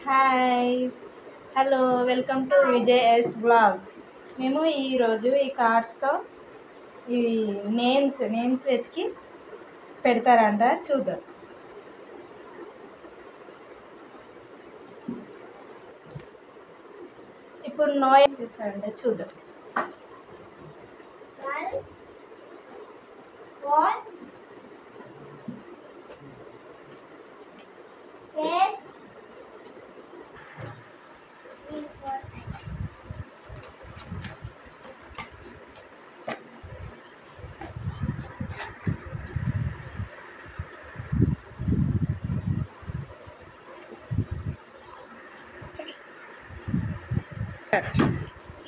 Hi hello welcome to Vijay's blogs. మేము ఈరోజు ఈ కార్డ్స్తో ఈ నేమ్స్ వెతికి పెడతారంట, చూద్దాం. ఇప్పుడు నోయ్ చూసారంట, చూద్దాం.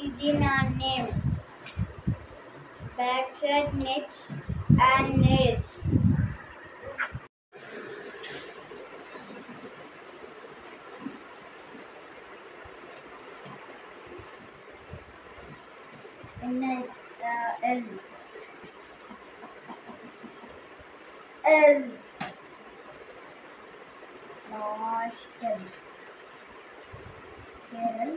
ఇది నా name. Back side next and nails. L nostril. L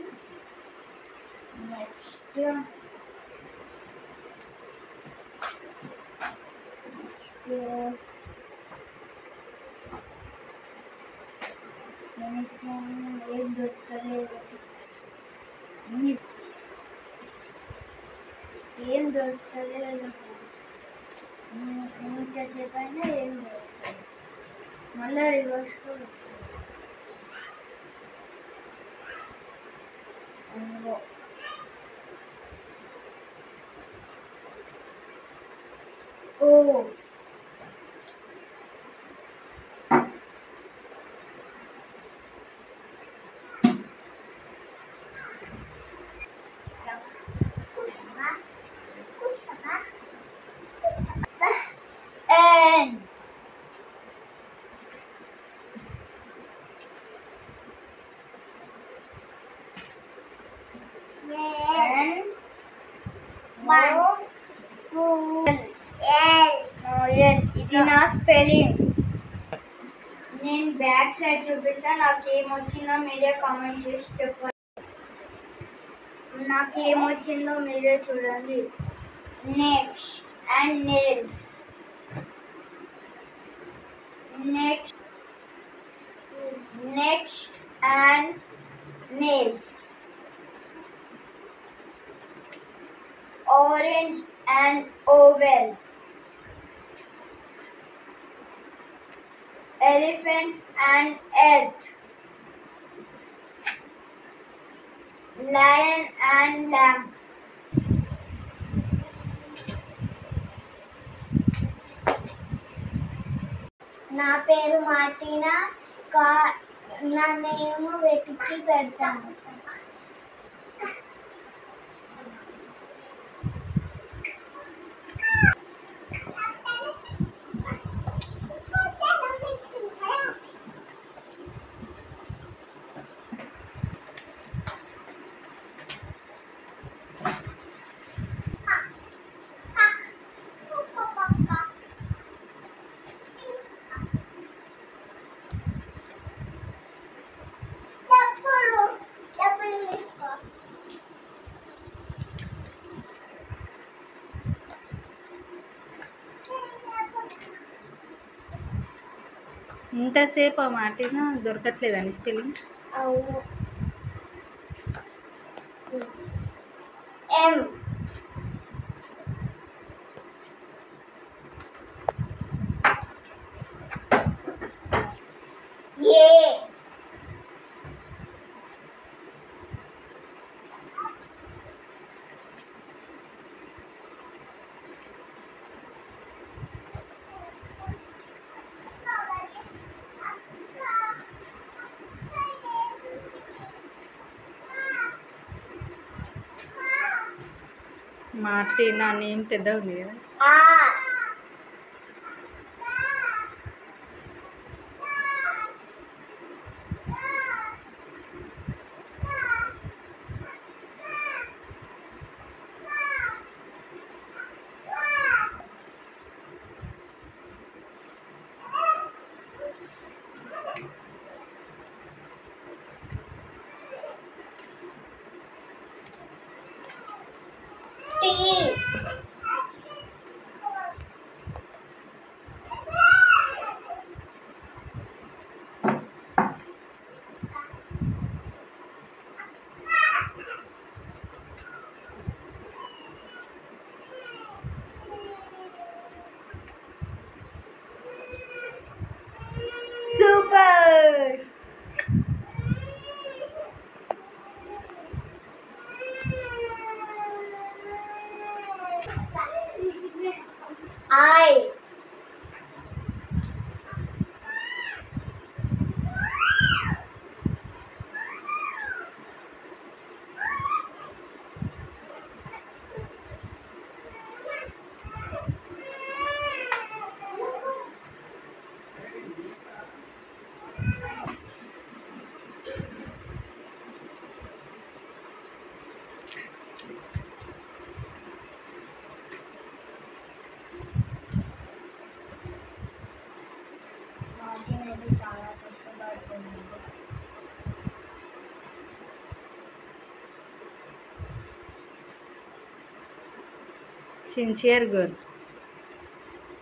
next ఏం దొరకలేదు. ఇంతసేపు అయినా ఏం దొరకలేదు. మళ్ళీ రివర్స్ ఓ N ఇది నా స్పెల్లింగ్. నేను బ్యాక్ సైడ్ చూపిస్తాను. నాకేమొచ్చిందో మీరే కామెంట్ చేసి చెప్పండి. నాకేమొచ్చిందో మీరే చూడండి. Next and nails. Next and nails. Orange and oval. Elephant and earth. Lion and lamb. నా పేరు మార్టినా. నా నేమ్ వెతికి పెడతాను. ఇంతసేపు ఆ మాటినా దొరకట్లేదని స్పెల్లింగ్. అవును. M A మార్టినా నేమ్ పెద్దగా ఉంది కదా. టీ. సూపర్. ఐ. మార్టిన్ చాలా కష్టపడుతుంది. Sincere girl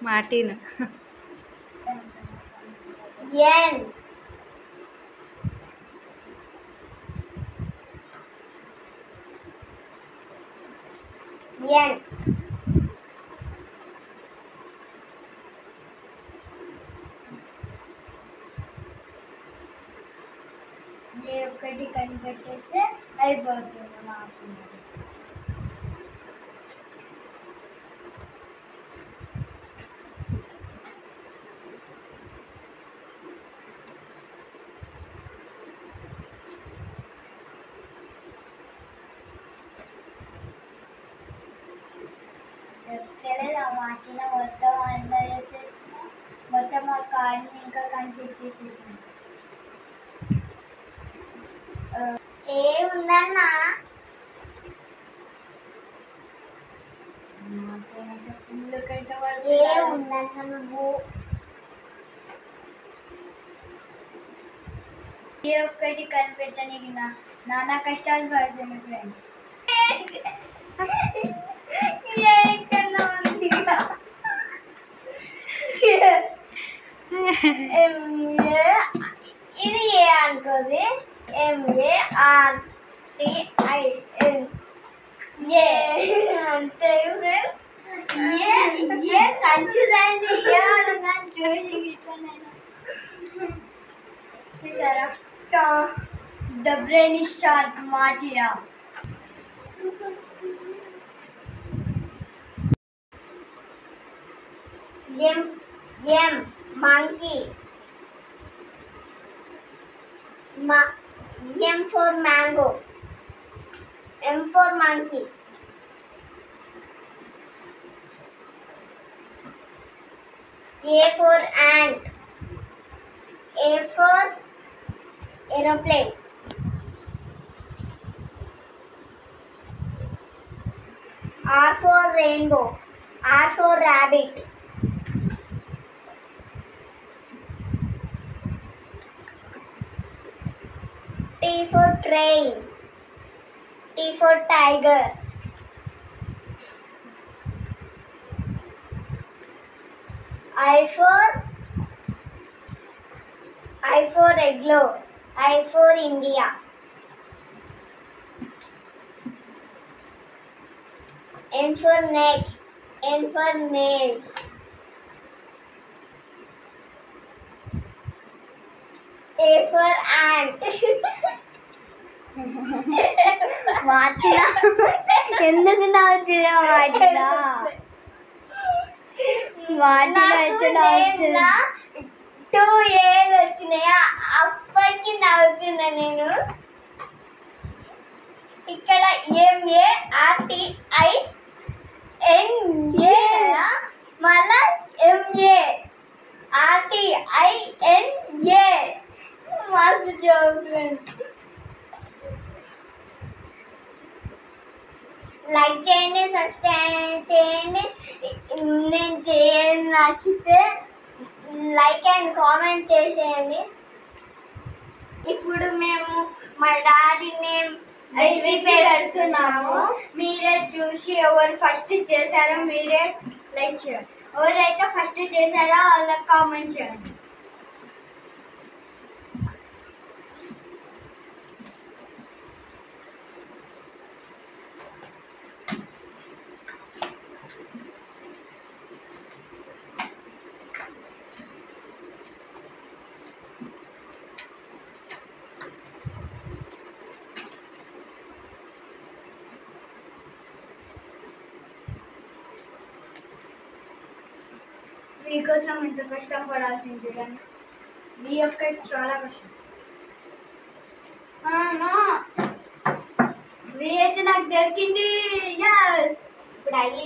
Martin. N. N. ఏ ఒక్కటి కనిపెట్టేస్తే అయిపోతుంది నాకు. తెలియదు మాకిన మొత్తం అందరూ చేసేసిన మొత్తం ఆ కార్డ్ని ఇంకా కన్ఫ్యూజ్ చేసేసాను. ఏముందన్నా ఏముందన్నా నువ్వు ఏ ఒక్కటి కనిపెట్టడానికి నానా కష్టాలు పడుతుంది ఫ్రెండ్స్. ఇది ఏ అనుకోది. MARTIN ఏ అంతే ఏ కన్ఫ్యూజ్ అయింది. ఏ అడుగుతాను చూసారా the brain is sharp Martina. M monkey. M for mango. M for monkey. A for ant. A for aeroplane. R for rainbow. R for rabbit. T for train. T for tiger. I for igloo. I for India. N for next. N for nails. A for ant. మార్టినా ఎందుకు నవ్వుతున్నా మార్టినా? మార్టినా అయితే నవ్వుతున్నా. 2 ఏళ్ళు వచ్చినాయా అప్పటికి నవ్వుతున్నా నేను. ఇక్కడ MARTINA మళ్ళా MARTINA మస్తు joke friends. Like చేయండి, సబ్స్క్రైబ్ చేయండి. నేను చేయని నచ్చితే లైక్ అండ్ కామెంట్ చేసేయండి. ఇప్పుడు మేము మా డాడీ నేమ్ ఇవి పెడుతున్నాము. మీరే చూసి ఎవరు ఫస్ట్ చేశారో మీరే లైక్ చేయండి. ఎవరైతే ఫస్ట్ చేశారో వాళ్ళకి కామెంట్ చేయండి. మీకోసం ఎంత కష్టపడాల్సింది చూడండి. మీ యొక్క చాలా కష్టం. మీ అయితే నాకు దొరికింది. ఎస్ ఇప్పుడు అయ్యి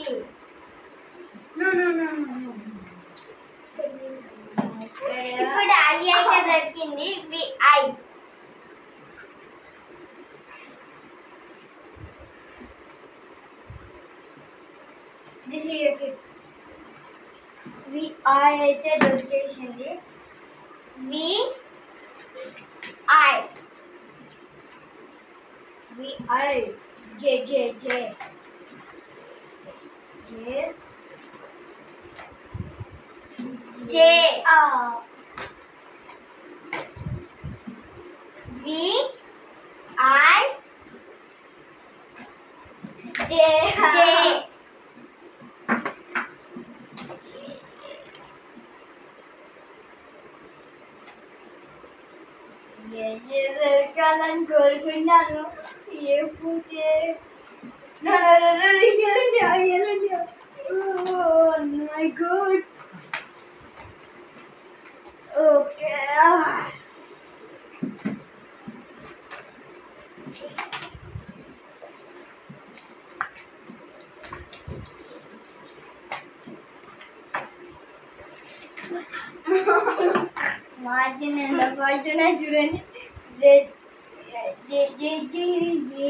ఇప్పుడు అయ్యి అయితే దొరికింది. విఐ దిస్ ఈజ్ విఐ అయితే దొరికేసింది. విఐ విఐ జే జే జే జే జే విఐ జే జే దొరకాలని కోరుకున్నాను. ఏ పూతే మై గుడ్. ఓకే మార్జిన్ ఎంత పడుతున్నా చూడండి. జెడ్ జే జే జే ఏ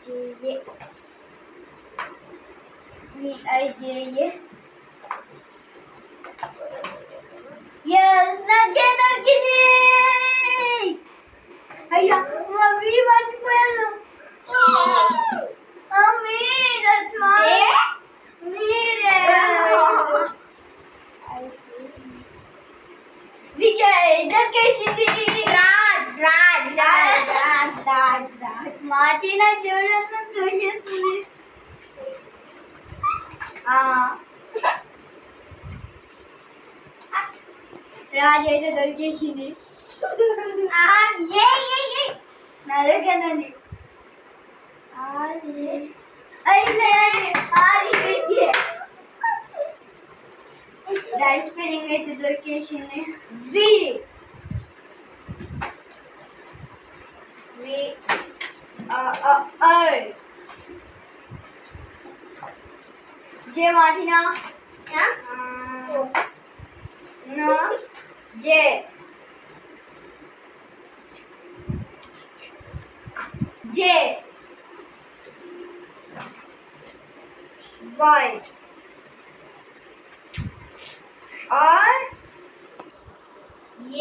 జే జే విఐ జే ఏ. ఎస్ నాకే దొరికింది. అయ్యా మమ్మీ మర్చిపోయాను. మమ్మీ దట్స్ మై మీరే. విజయ్ దొరికేసింది. రాజ్ రాజ్ రాజ్ రాజ్ రాజ్ రాజ్ మార్టినా చూడడం చూసేస్తుంది. రాజ్ అయితే దొరికేసింది. నా దగ్గర ఉంది. డాడీ స్పెల్లింగ్ అయితే దొరికేసింది. వి వి జే మార్టినా no J J Y R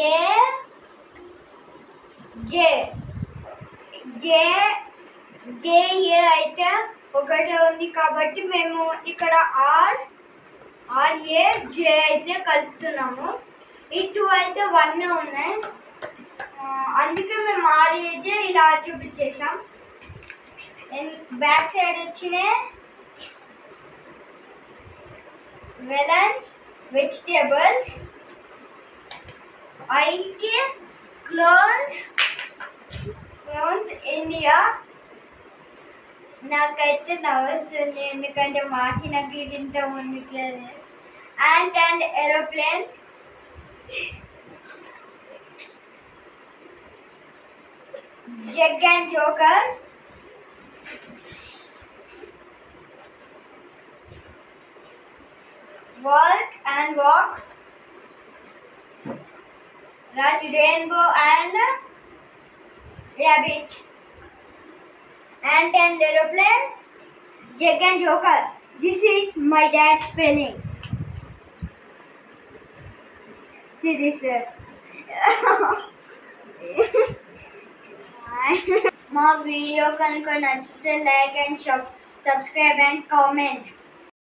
A J J J A అయితే ఒకటే ఉంది కాబట్టి మేము ఇక్కడ RA J అయితే కలుపుతున్నాము. ఈ 2 అయితే 1 ఉన్నాయి. అందుకే మేము RAJ ఇలా చూపించేసాం. బ్యాక్ సైడ్ వచ్చిన వెలన్స్ వెజిటేబుల్స్, ఐకి క్లోన్స్ ఇండియా. నాకైతే నవ్వుస్తుంది ఎందుకంటే మాకి నాకు ఇంత ఉంది. ant and aeroplane, Jug and Joker, Walk and Walk, Raj Rainbow and Rabbit, ant and aeroplane, Jug and Joker. This is my dad's spelling. See this. మా video కనుక నచ్చితే like and subscribe and comment.